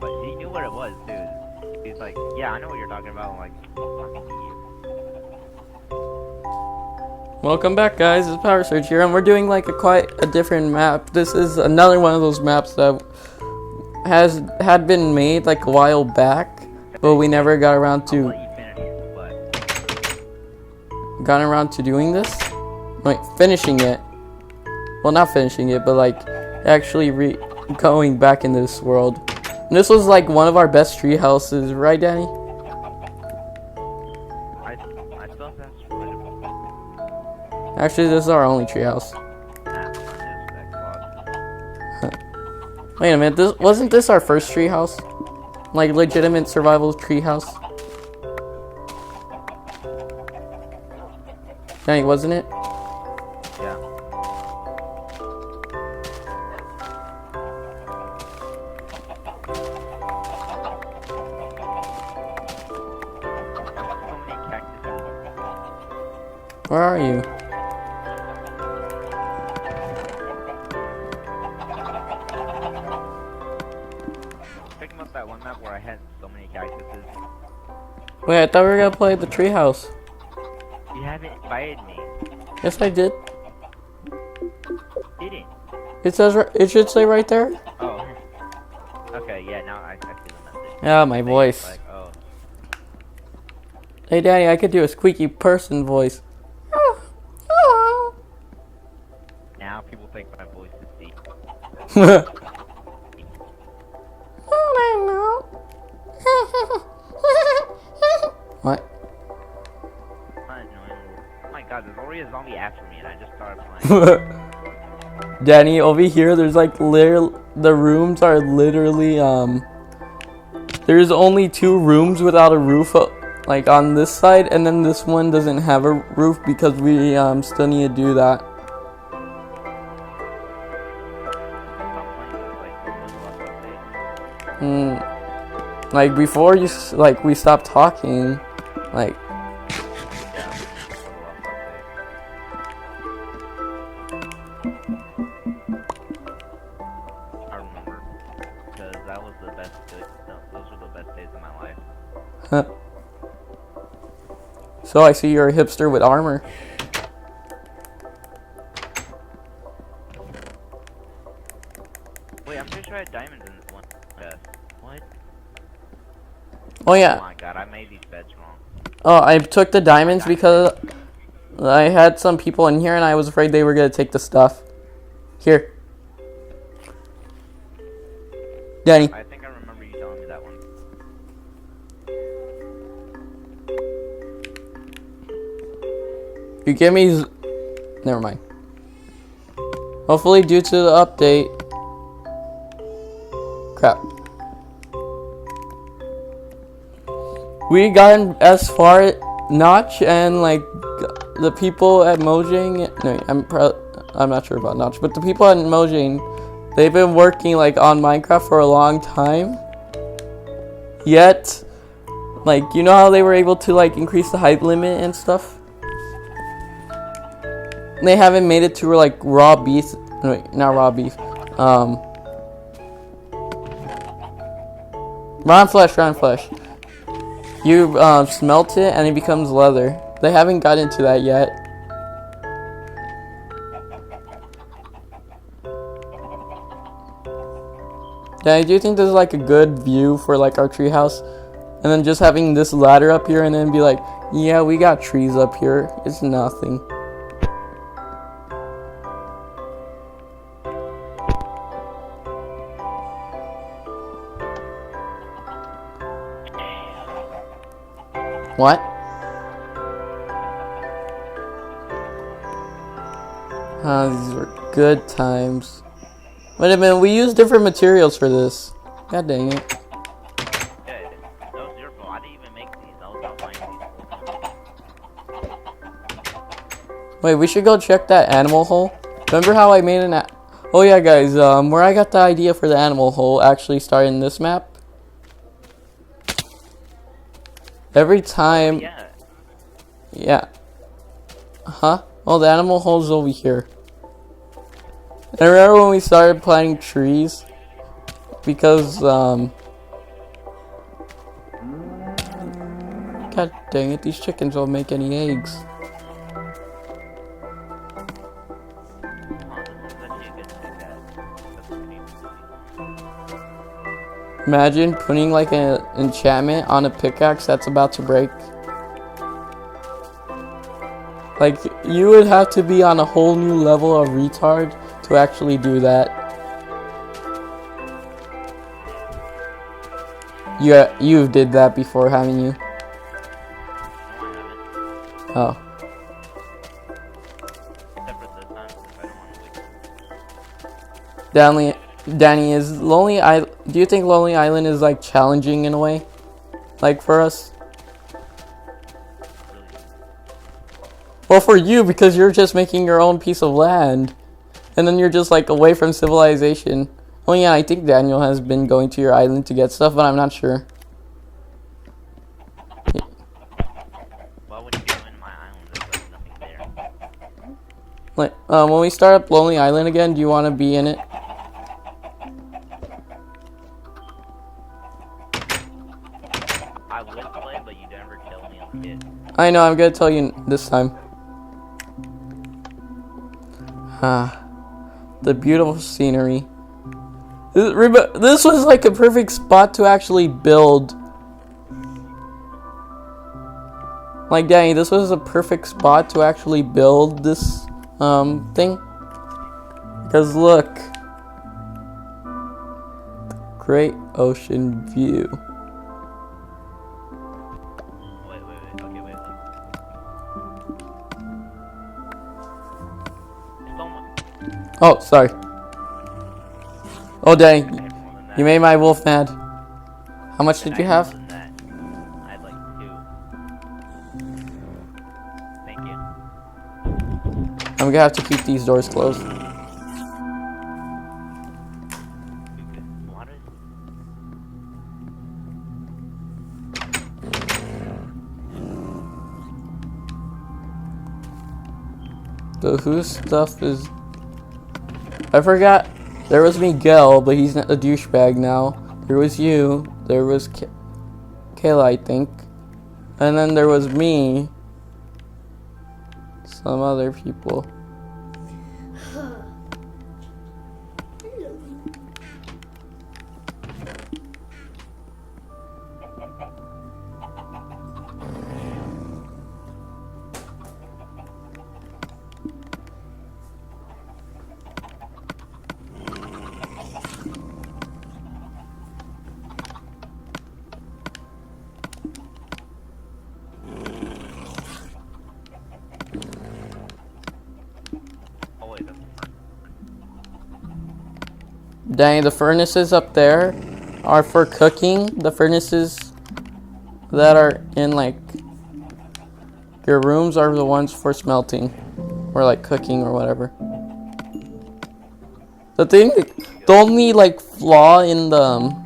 But he knew what it was, too. He's like, yeah, I know what you're talking about. I'm like, fucking you. Welcome back, guys. It's Power Search here, and we're doing like quite a different map. This is another one of those maps that had been made like a while back, but we never got around to doing this. Like finishing it. Well, not finishing it, but like actually going back in this world. And this was like one of our best tree houses, right, Danny? I still have that. Actually, this is our only treehouse. Wait a minute, wasn't this our first treehouse? Like legitimate survival treehouse? Danny, wasn't it? Yeah. Where are you? Picking up that one map where I had so many cactuses. Wait, I thought we were gonna play the treehouse. You haven't invited me. Yes, I did. Didn't. It says it should say right there. Oh. Okay, yeah, now I see the message. Yeah, my voice. Like, oh. Hey, Danny, I could do a squeaky person voice. Now people think my voice is deep. What? Oh my god, there's already a zombie after me and I just started playing. Danny, over here, there's like the rooms are literally, there's only 2 rooms without a roof, like on this side, and then this one doesn't have a roof because we, still need to do that. Like before we stopped talking, like. I remember, because that was the best, those were the best days of my life. Huh. So I see you're a hipster with armor. Wait, I'm pretty sure I had diamonds in this one. What? Oh yeah. Oh my god, I made these beds wrong. Oh, I took the diamonds because I had some people in here and I was afraid they were gonna take the stuff. Here. Danny. I think I remember you telling me that one. You give me... Never mind. Hopefully due to the update... Crap. We got as far as Notch and like the people at Mojang... No, I'm not sure about Notch, but the people at Mojang, they've been working like on Minecraft for a long time. Yet, like, you know how they were able to like increase the height limit and stuff? They haven't made it to like raw beef. Wait, not raw beef. Round flesh. You smelt it and it becomes leather. They haven't gotten to that yet. Yeah, I do think this is like a good view for like our treehouse. And then just having this ladder up here and then be like, yeah, we got trees up here. It's nothing. What? These were good times. Wait a minute, we used different materials for this. God dang it. Yeah, that was your fault. I didn't even make these. I was out finding these. Wait, we should go check that animal hole. Remember how I made an... Oh yeah, guys, where I got the idea for the animal hole actually started in this map. Every time... Yeah. Huh? Oh, the animal hole's over here. I remember when we started planting trees, because God dang it, these chickens won't make any eggs. Oh, this is actually a good pickaxe. That's pretty sweet. Imagine putting like an enchantment on a pickaxe that's about to break. Like, you would have to be on a whole new level of retard to actually do that. You did that before, haven't you? No, I haven't. Oh. Except for this time, if I don't want to wait. Danny, is Lonely Island... Do you think Lonely Island is, like, challenging in a way? Like, for us? Well, for you, because you're just making your own piece of land. And then you're just, like, away from civilization. Oh, yeah, I think Daniel has been going to your island to get stuff, but I'm not sure. Why would you go into my island? There's like nothing there. Like, when we start up Lonely Island again, do you want to be in it? I would play, but you never tell me I'm a kid. I know, I'm gonna tell you this time. The beautiful scenery. This was like a perfect spot to actually build. Like, Danny, this was a perfect spot to actually build this thing. Because look, great ocean view. Wait. Okay, wait. Look. Stole my. Oh, sorry. Oh, dang. I had more than that. You made my wolf mad. How much did you I have? had more than that. I had like 2. Thank you. I'm gonna have to keep these doors closed. Stupid. What is? The whose stuff is... I forgot. There was Miguel, but he's not a douchebag now. There was you. There was Kayla, I think. And then there was me. Some other people. Oh wait, that's Dang, the furnaces up there are for cooking. The furnaces that are in, like, your rooms are the ones for smelting. Or, like, cooking or whatever. The only, like, flaw in the...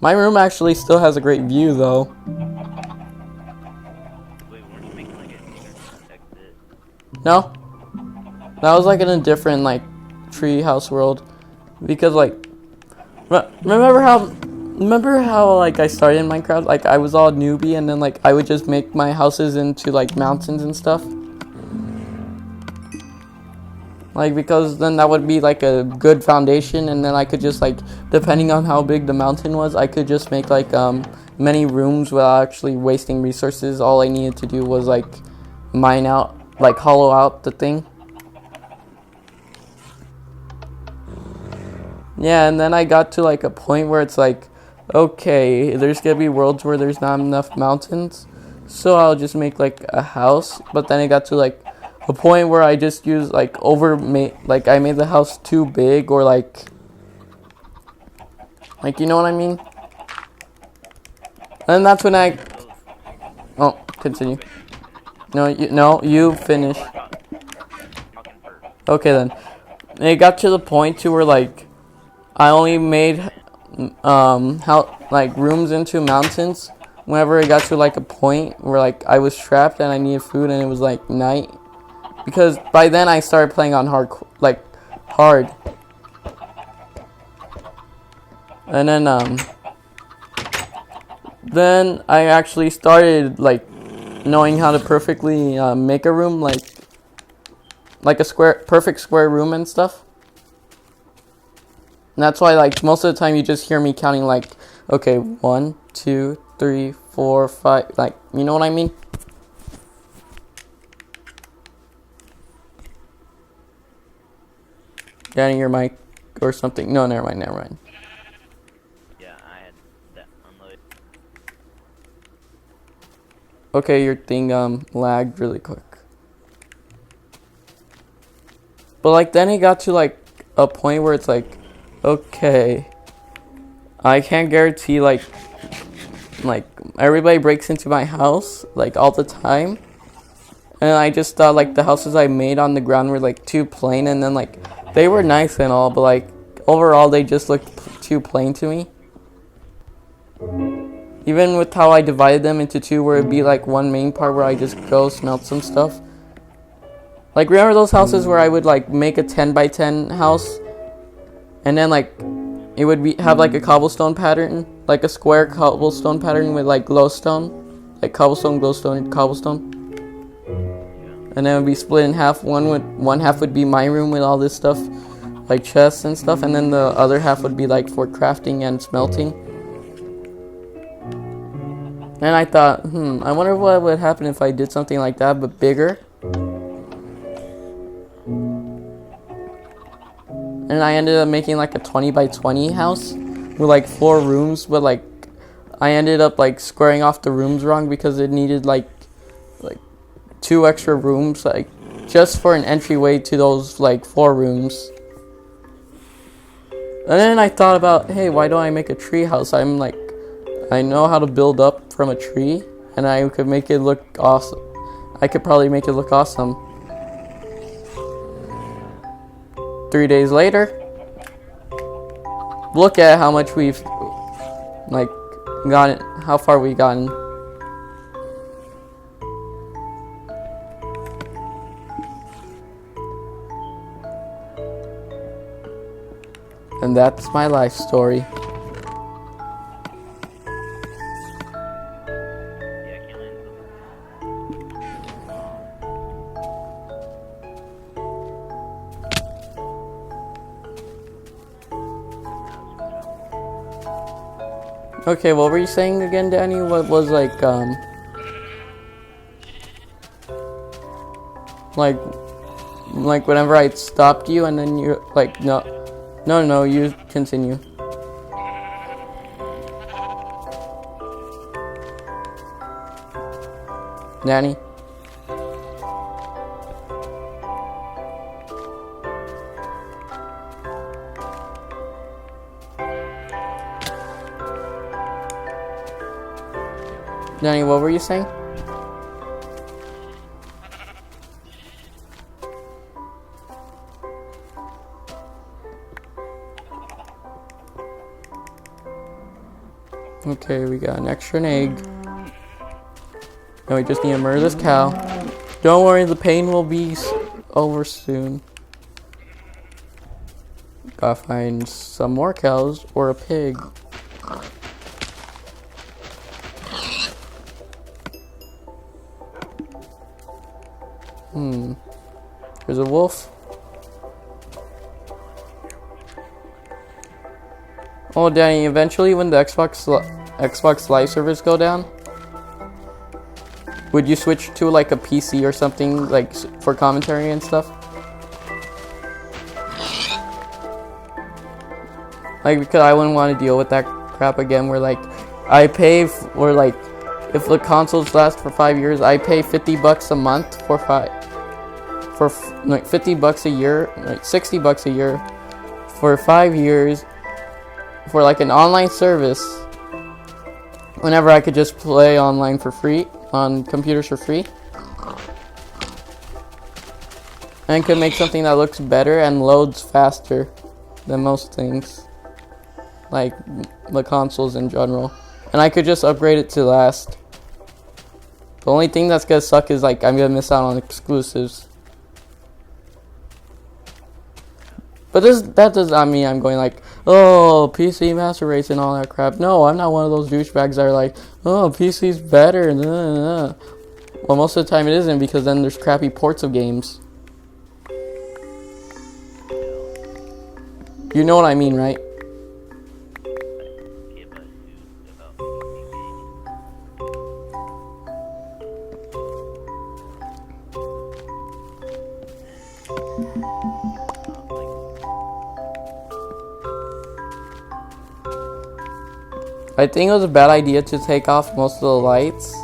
my room actually still has a great view, though. Wait, weren't you making like a secret exit? No? That was, like, in a different, like, treehouse world. Because, like... Remember how, like, I started in Minecraft? Like, I was all newbie, and then, like, I would just make my houses into, like, mountains and stuff? Like, because then that would be, like, a good foundation, and then I could just, like, depending on how big the mountain was, I could just make, like, many rooms without actually wasting resources. All I needed to do was, like, mine out, like, hollow out the thing. Yeah, and then I got to, like, a point where it's, like, okay, there's gonna be worlds where there's not enough mountains, so I'll just make, like, a house. But then it got to, like, a point where I just used, like, like, I made the house too big, or, like, you know what I mean? And that's when I... Oh, continue. No, you finish. Talking first. Okay, then. And it got to the point to where, like, I only made, like, rooms into mountains whenever it got to, like, a point where, like, I was trapped and I needed food and it was, like, night. Because by then I started playing on hard. And then I actually started like knowing how to perfectly make a room, like a perfect square room and stuff. And that's why, like, most of the time you just hear me counting, like, okay, 1, 2, 3, 4, 5, like, you know what I mean? Danny, your mic or something. No, never mind. Yeah, I had that unloaded. Okay, your thing lagged really quick. But like then it got to like a point where it's like, okay, I can't guarantee like everybody breaks into my house like all the time. And I just thought like the houses I made on the ground were like too plain, and then like they were nice and all, but like overall they just looked too plain to me. Even with how I divided them into two, where it'd be like one main part where I just go smelt some stuff. Like, remember those houses where I would like make a 10 by 10 house, and then like it would have like a cobblestone pattern, like a square cobblestone pattern with like glowstone, like cobblestone, glowstone, cobblestone. And then it would be split in half. One half would be my room with all this stuff, like chests and stuff, and then the other half would be like for crafting and smelting. And I thought, I wonder what would happen if I did something like that, but bigger. And I ended up making like a 20 by 20 house with like 4 rooms, but like I ended up like squaring off the rooms wrong because it needed like 2 extra rooms, like just for an entryway to those like 4 rooms. And then I thought about, hey, why don't I make a tree house? I know how to build up from a tree, and I could make it look awesome. I could probably make it look awesome. 3 days later, look at how much we've like gotten, how far we've gotten. And that's my life story. Yeah, I can't land Okay, what were you saying again, Danny? What was like whenever I stopped you and then you're like, no, you continue. Danny? Danny, what were you saying? Okay, we got an extra egg. Now we just need to murder this cow. Don't worry, the pain will be over soon. Gotta find some more cows or a pig. There's a wolf. Oh, Danny, eventually when the Xbox Live servers go down, would you switch to like a PC or something like for commentary and stuff? Like, because I wouldn't want to deal with that crap again where like I pay or like if the consoles last for 5 years, I pay $50 a month for like $50 a year, like $60 a year for 5 years for like an online service. Whenever I could just play online for free on computers for free, and could make something that looks better and loads faster than most things, like the consoles in general, and I could just upgrade it to last. The only thing that's gonna suck is like I'm gonna miss out on exclusives. But that does not mean I'm going like, oh, PC master race and all that crap. No, I'm not one of those douchebags that are like, oh, PC's better. Well, most of the time it isn't, because then there's crappy ports of games. You know what I mean, right? Give a shoot about PC gaming. Not like I think it was a bad idea to take off most of the lights.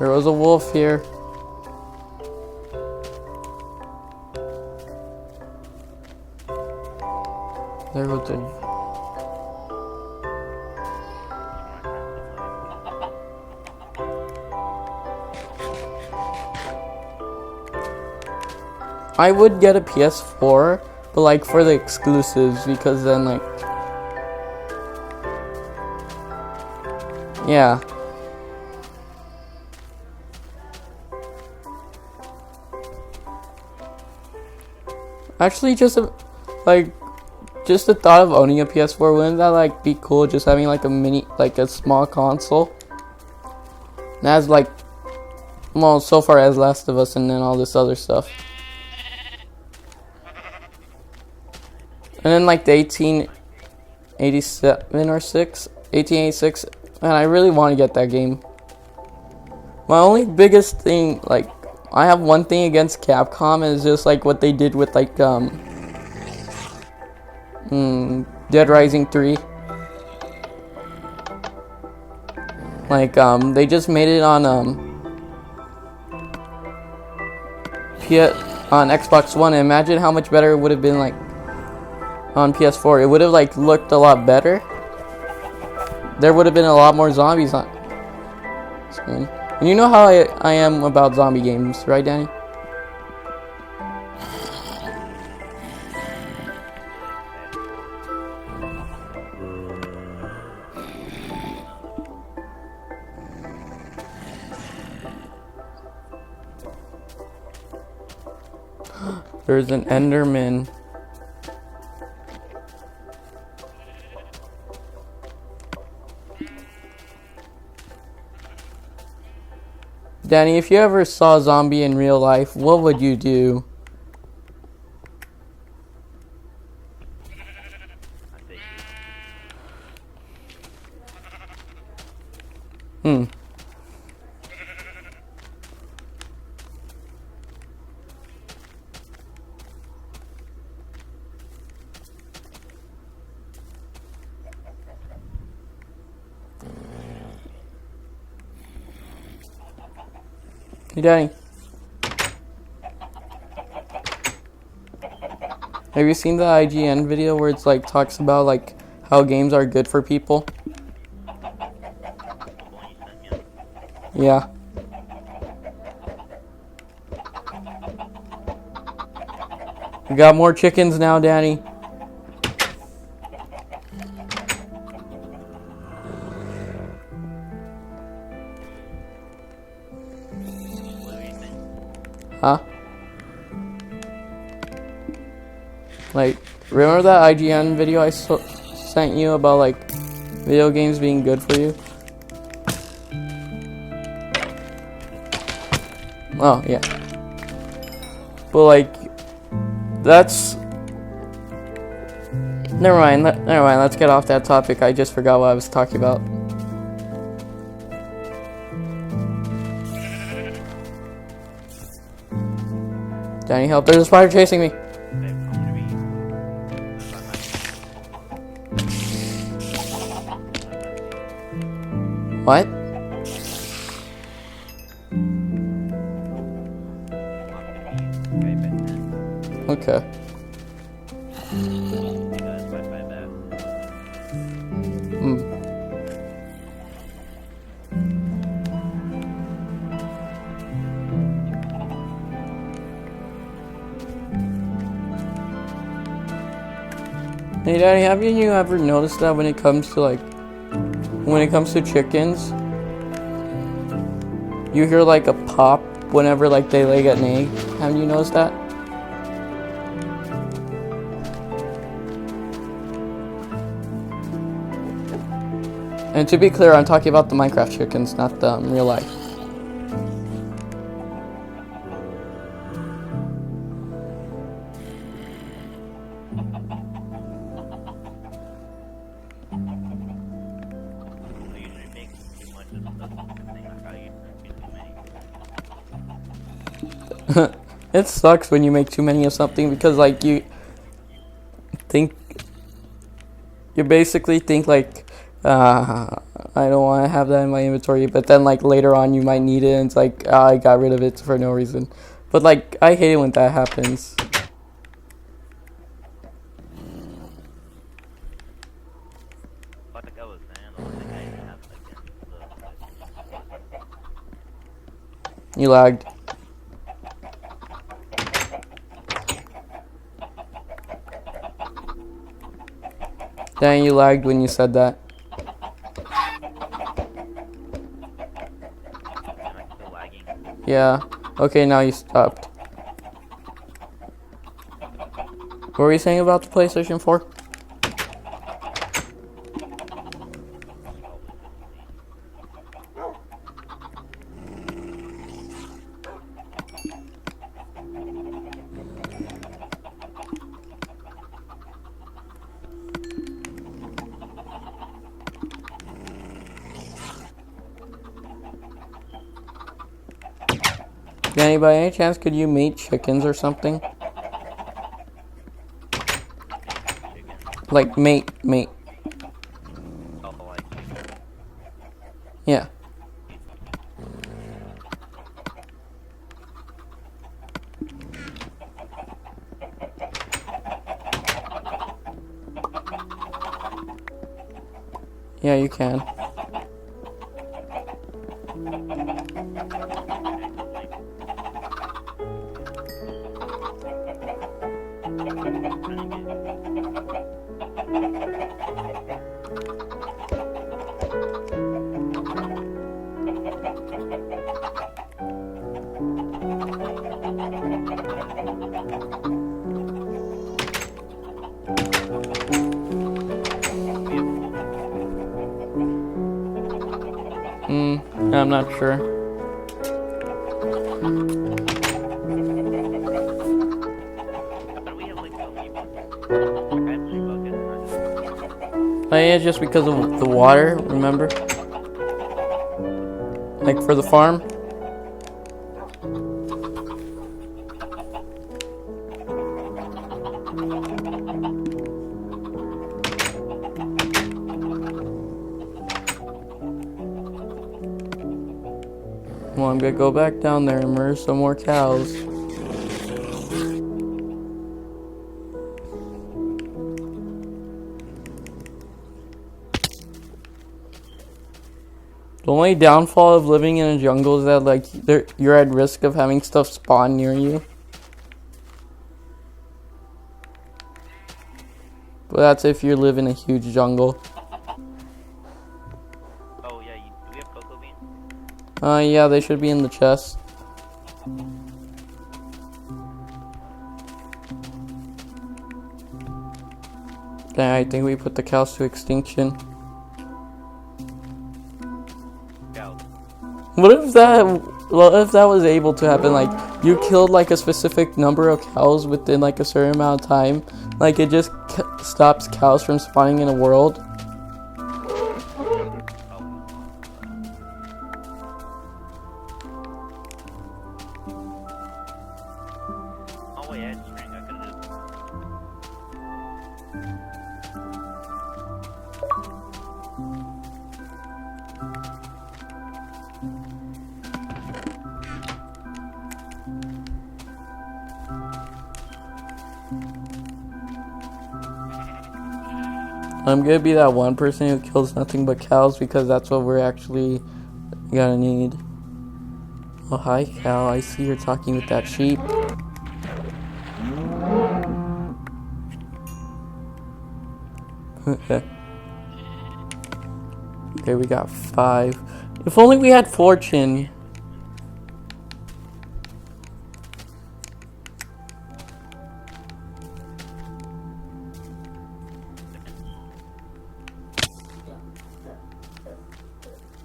There was a wolf here. There was a... I would get a PS4, but like for the exclusives, because then like... Yeah. Actually, just the thought of owning a PS4, wouldn't that like be cool? Just having like a mini, like a small console. And has like, well, so far as Last of Us and then all this other stuff. And then like the 1887 or 1886, and I really want to get that game. My only biggest thing, like, I have one thing against Capcom, is just like what they did with like Dead Rising 3. Like they just made it on on Xbox One, and imagine how much better it would have been like on PS4. It would have like looked a lot better. There would have been a lot more zombies on screen. And you know how I am about zombie games, right, Danny? There's an Enderman. Danny, if you ever saw a zombie in real life, what would you do? Hmm. Hey, Danny. Have you seen the IGN video where it's like talks about like how games are good for people? Yeah. We got more chickens now, Danny. Huh? Like, remember that IGN video I sent you about like video games being good for you? Oh, yeah. But like, that's... Never mind, let's get off that topic. I just forgot what I was talking about. Danny, help, there's a spider chasing me. What? Okay. Hey Daddy, haven't you ever noticed that when it comes to chickens, you hear like a pop whenever like they lay an egg? Haven't you noticed that? And to be clear, I'm talking about the Minecraft chickens, not the real life. We usually make too much of stuff. Like how you make too many. It sucks when you make too many of something because like think you basically think like I don't want to have that in my inventory, but then like later on you might need it and it's like I got rid of it for no reason. But like I hate it when that happens. Like I was saying, the only thing I have against You lagged. Dang, you lagged when you said that. am I still lagging? Yeah. Okay, now you stopped. What were you saying about the PlayStation 4? Danny, by any chance, could you mate chickens or something? Chicken. Like mate. Oh, like Yeah. Yeah, you can. I'm not sure. we have like so many buckets. I have 3 buckets, not just Oh yeah, just because of the water, remember? Like for the farm? Well, I'm gonna go back down there and murder some more cows. The only downfall of living in a jungle is that like you're at risk of having stuff spawn near you. But that's if you live in a huge jungle. Oh yeah, do we have cocoa beans? Yeah, they should be in the chest. Dang, I think we put the cows to extinction. Cows. What if that was able to happen? Like, you killed like a specific number of cows within like a certain amount of time. Like, it just stops cows from spawning in a world. Oh wait, I had string. I could have just. I'm gonna be that one person who kills nothing but cows because that's what we're actually gonna need. Oh, hi, cow. I see you're talking with that sheep. Okay, we got 5. If only we had fortune.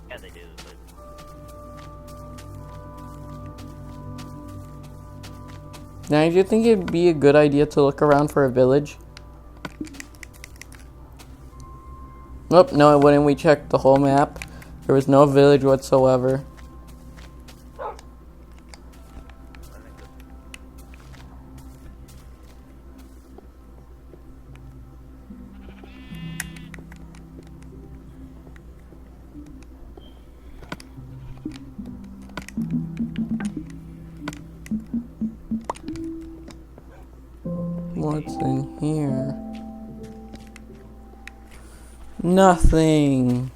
Yeah, they do, but Now, do you think it'd be a good idea to look around for a village? Nope, no, it wouldn't. We checked the whole map. There was no village whatsoever. I think that's What's in here? Nothing.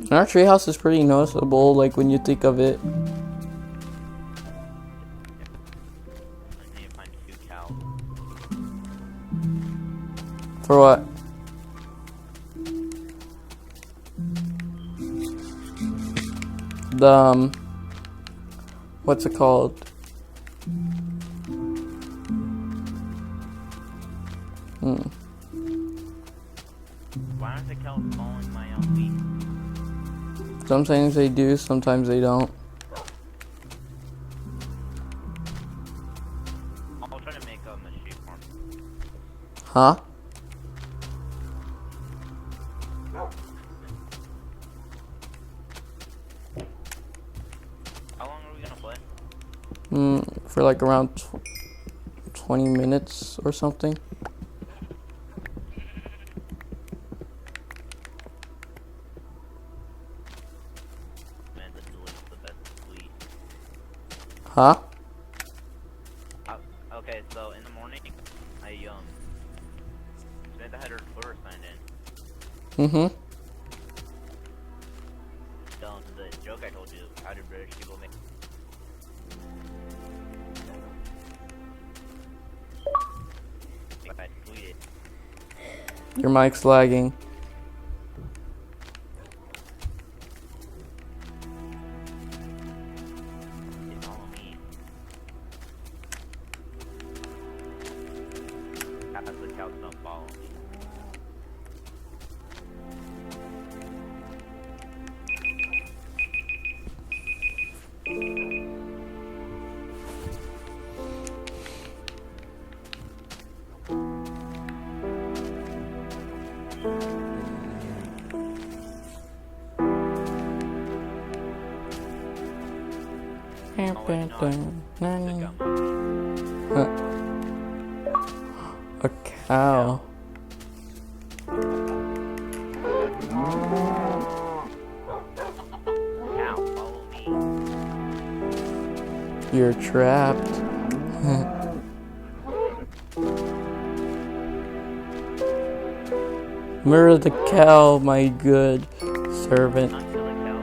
Our treehouse is pretty noticeable, like when you think of it. I need to find 2 cows. For what? The what's it called? Why aren't the cows following my lead? Sometimes they do, sometimes they don't. I'll try to make a sheep farm. Huh? How long are we gonna play? For like around 20 minutes or something. Man, this is the best sweet. Huh? Okay, so in the morning, I Samantha had her Twitter signed in. Mm-hmm. So the joke I told you, how do British people make? I tweeted. Your mic's lagging. They follow me. Half the cows don't follow me. A cow. Cow, follow me. You're trapped. Murder the cow, my good servant. Not kill a cow.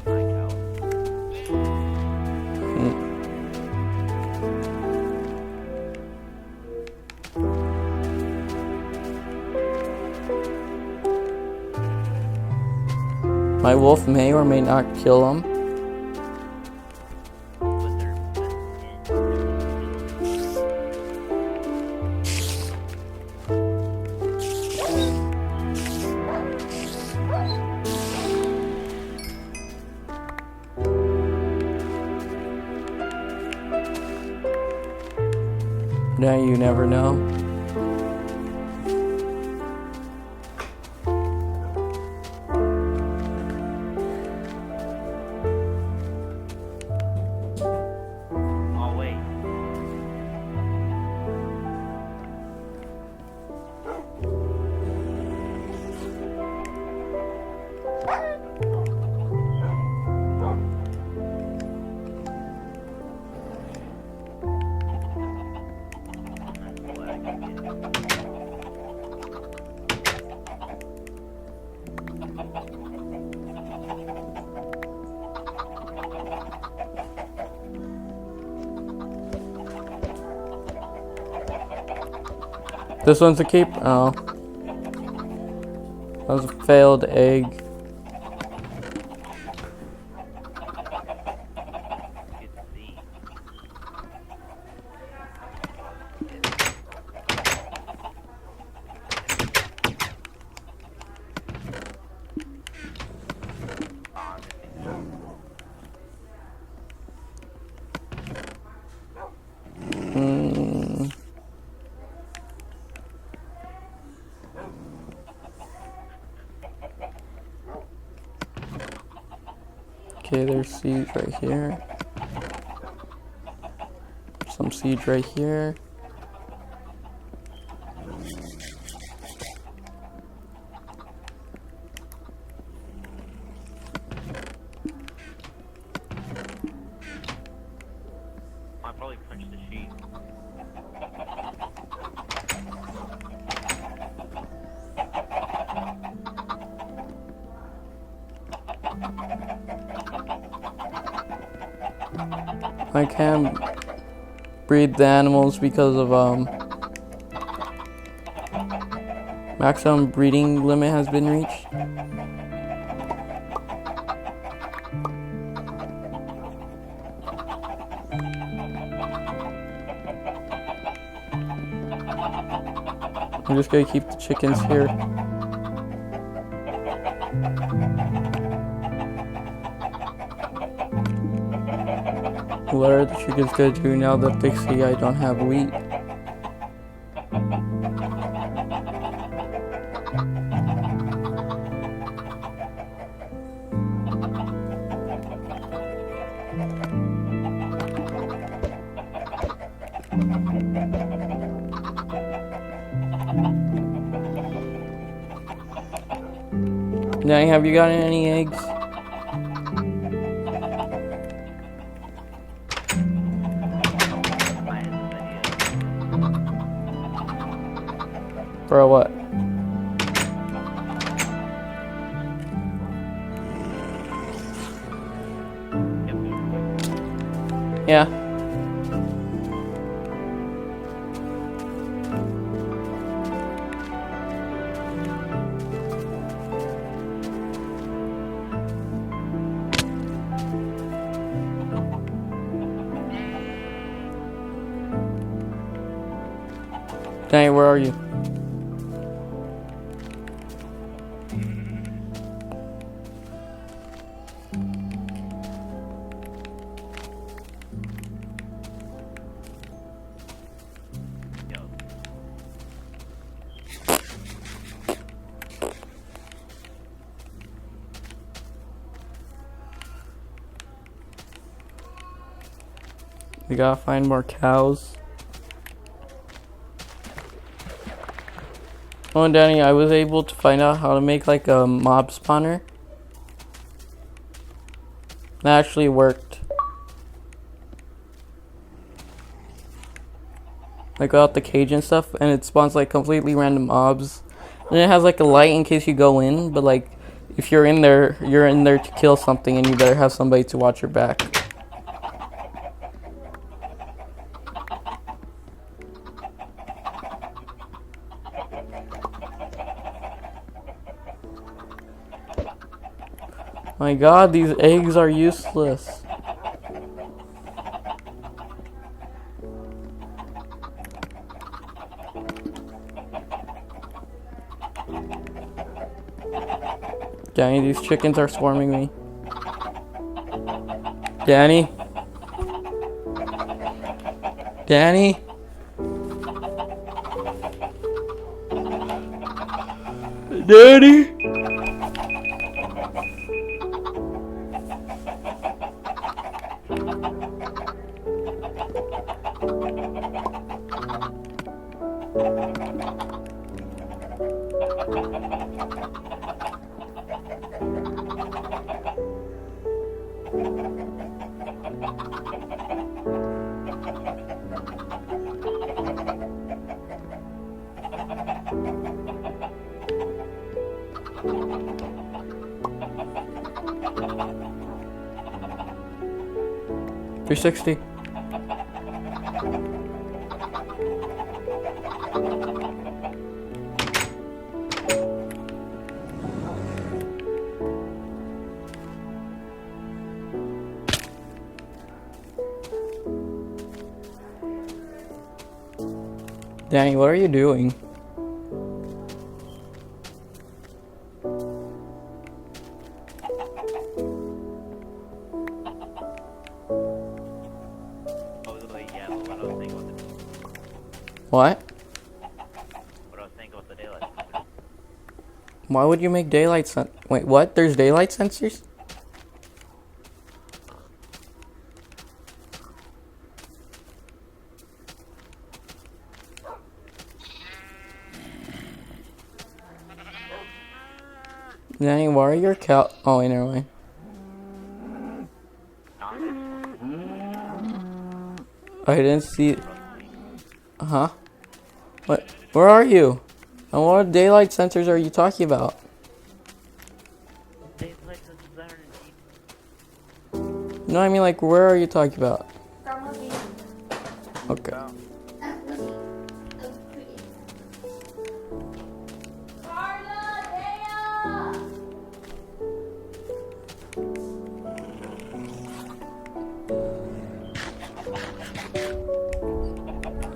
My cow. My wolf may or may not kill him. Put their Now you never know. I'll wait. Flag. This one's a keep? Oh. That was a failed egg. Good to see. Ah, missing. Hmm. Okay, there's seeds right here. Some seeds right here. I probably punched the sheep. I can't breed the animals because of maximum breeding limit has been reached. I'm just gonna keep the chickens here. What are the chickens gonna do now that they see I don't have wheat? Now, have you gotten any eggs? I had this idea. For what? Yeah. Danny, where are you? Yo. We gotta find more cows. Oh, and Danny, I was able to find out how to make like a mob spawner. That actually worked. Like without the cage and stuff, and it spawns like completely random mobs. And it has like a light in case you go in, but like if you're in there to kill something, and you better have somebody to watch your back. My god, these eggs are useless. Danny, these chickens are swarming me. Danny? Danny? Danny? $360. Danny, what are you doing? Yeah, what I was thinking about What? what I was thinking about the daylight sensor. Why would you make daylight Wait, what? There's daylight sensors? Danny, why are your cow? Oh, wait, never mind. I didn't see it. Huh? What? Where are you? And what daylight sensors are you talking about? Daylight sensors that are in No, I mean, like, where are you talking about? Okay.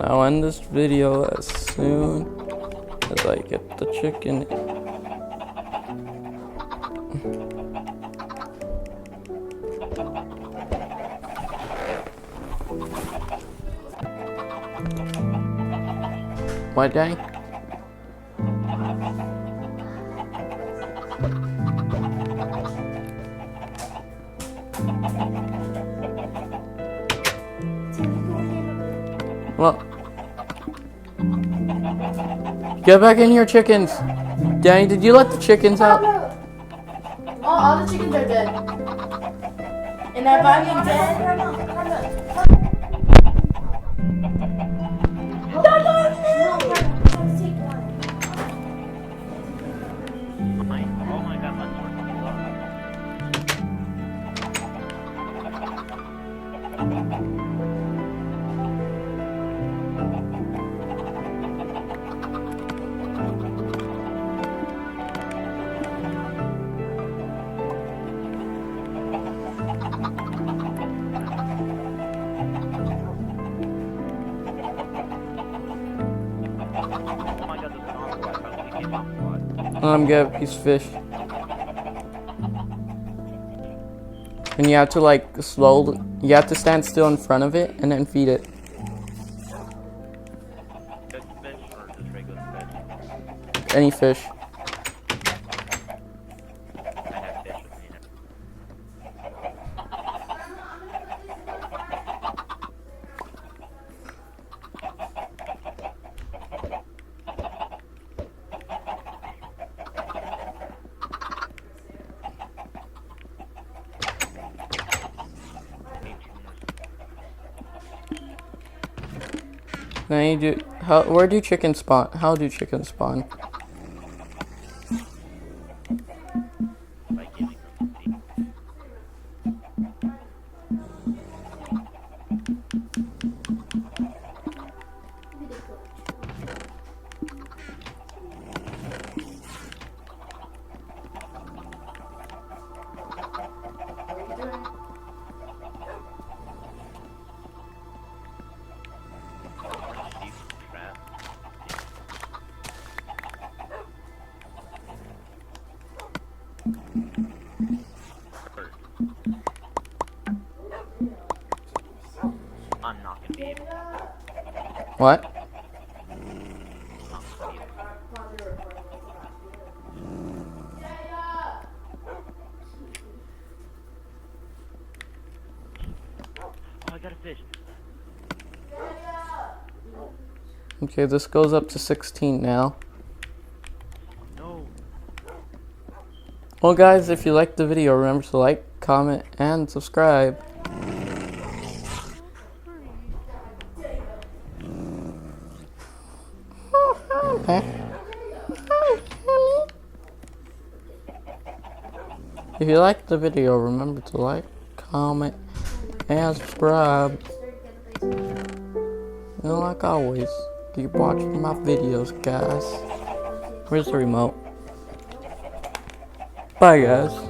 I'll end this video as soon as I get the chicken. What, Danny? Well, get back in here, chickens. Danny, did you let the chickens out? All the chickens are dead. And that Bobby dead. Oh my god, my sword is lost. Oh my god, there's an onslaught. How did he get onslaught? Get a piece of fish. And you have to like you have to stand still in front of it and then feed it. Good fish or just regular fish? Any fish. I have fish with me now. Then you do where do chickens spawn? How do chickens spawn? By giving them seeds. Sheep trap. Bird. I'm not gonna be able to. What? Not gonna be able to. Oh, I got a fish. Okay, this goes up to 16 now. No. Well guys, if you liked the video, remember to like, comment, and subscribe. If you liked the video, remember to like, comment, and subscribe. And like always, keep watching my videos, guys. Where's the remote? Bye, guys.